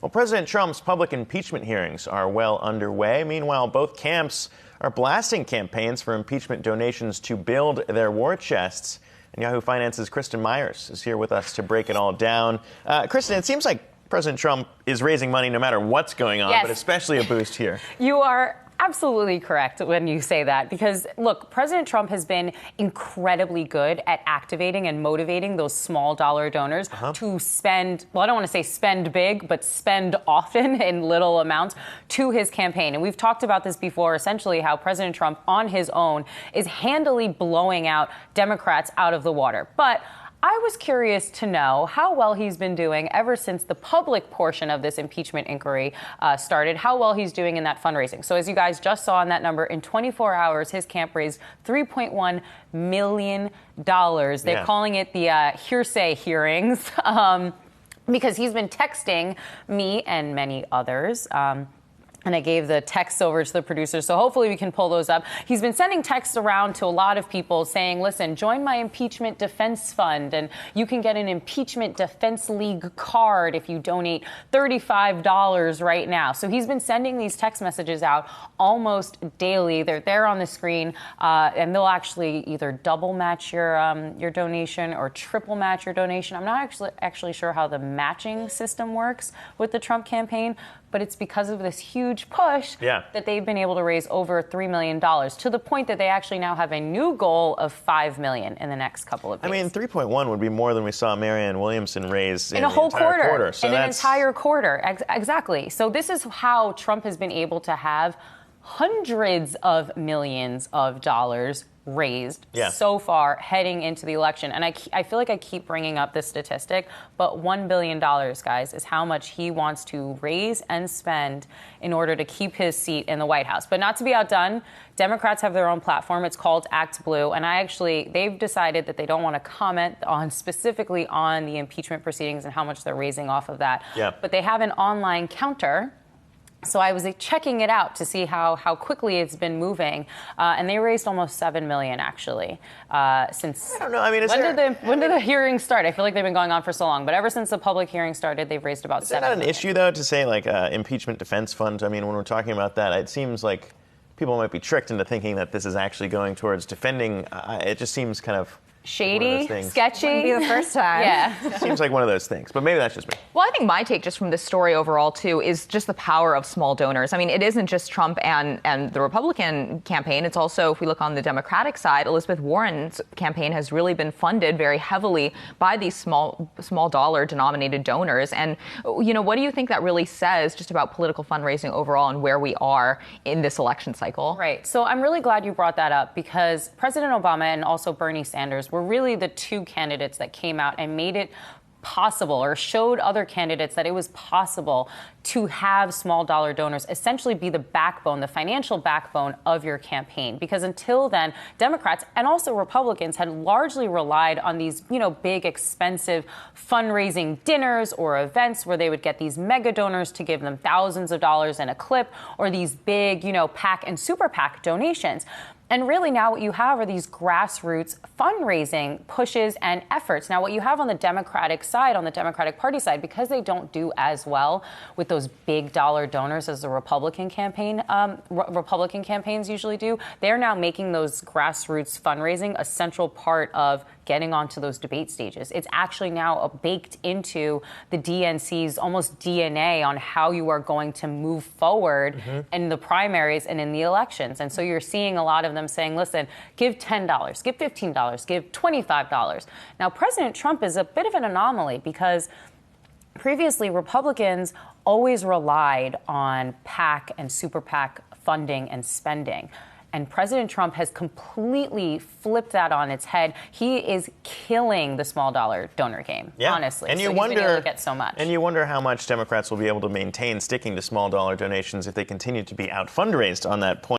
Well, President Trump's public impeachment hearings are well underway. Meanwhile, both camps are blasting campaigns for impeachment donations to build their war chests. And Yahoo Finance's Kristin Myers is here with us to break it all down. Kristin, it seems like President Trump is raising money no matter what's going on, yes, but especially a boost here. You are absolutely correct when you say that, because look, President Trump has been incredibly good at activating and motivating those small dollar donors to spend, well, I don't want to say spend big, but spend often in little amounts to his campaign. And we've talked about this before, essentially how President Trump on his own is handily blowing out Democrats out of the water. But I was curious to know how well he's been doing ever since the public portion of this impeachment inquiry started, how well he's doing in that fundraising. So as you guys just saw in that number, in 24 hours, his camp raised $3.1 million. They're calling it the hearsay hearings because he's been texting me and many others. And I gave the texts over to the producers, so hopefully we can pull those up. He's been sending texts around to a lot of people saying, listen, join my impeachment defense fund, and you can get an impeachment defense league card if you donate $35 right now. So he's been sending these text messages out almost daily. They're there on the screen, and they'll actually either double match your donation or triple match your donation. I'm not actually sure how the matching system works with the Trump campaign, but it's because of this huge push that they've been able to raise over $3 million, to the point that they actually now have a new goal of $5 million in the next couple of days. I mean, 3.1 would be more than we saw Marianne Williamson raise in a whole quarter. So in an entire quarter, exactly. So this is how Trump has been able to have hundreds of millions of dollars raised so far heading into the election. And I feel like I keep bringing up this statistic, but $1 billion, guys, is how much he wants to raise and spend in order to keep his seat in the White House. But not to be outdone, Democrats have their own platform. It's called Act Blue. And they've decided that they don't want to comment on specifically on the impeachment proceedings and how much they're raising off of that. But they have an online counter. So I was checking it out to see how quickly it's been moving, and they raised almost $7 million actually since. I don't know. I mean, when did the hearings start? I feel like they've been going on for so long, but ever since the public hearing started, they've raised about $7 million. Is that not an issue though to say like impeachment defense fund? I mean, when we're talking about that, it seems like people might be tricked into thinking that this is actually going towards defending. It just seems kind of shady, sketchy. Wouldn't be the first time. Yeah. Seems like one of those things, but maybe that's just me. Well, I think my take just from this story overall, too, is just the power of small donors. I mean, it isn't just Trump and the Republican campaign. It's also, if we look on the Democratic side, Elizabeth Warren's campaign has really been funded very heavily by these small dollar denominated donors. And, you know, what do you think that really says just about political fundraising overall and where we are in this election cycle? Right. So I'm really glad you brought that up, because President Obama and also Bernie Sanders were really the two candidates that came out and made it possible, or showed other candidates that it was possible to have small dollar donors essentially be the backbone, the financial backbone of your campaign. Because until then, Democrats and also Republicans had largely relied on these, you know, big, expensive fundraising dinners or events where they would get these mega donors to give them thousands of dollars in a clip, or these big, you know, PAC and super PAC donations. And really now what you have are these grassroots fundraising pushes and efforts. Now, what you have on the Democratic side, on the Democratic Party side, because they don't do as well with those big dollar donors as the Republican campaigns usually do, they're now making those grassroots fundraising a central part of getting onto those debate stages. It's actually now baked into the DNC's almost DNA on how you are going to move forward in the primaries and in the elections. And so you're seeing a lot of them saying, listen, give $10, give $15, give $25. Now, President Trump is a bit of an anomaly, because previously Republicans always relied on PAC and super PAC funding and spending. And President Trump has completely flipped that on its head. He is killing the small dollar donor game, honestly. And he's been able to get so much. And you wonder how much Democrats will be able to maintain sticking to small dollar donations if they continue to be out fundraised on that point.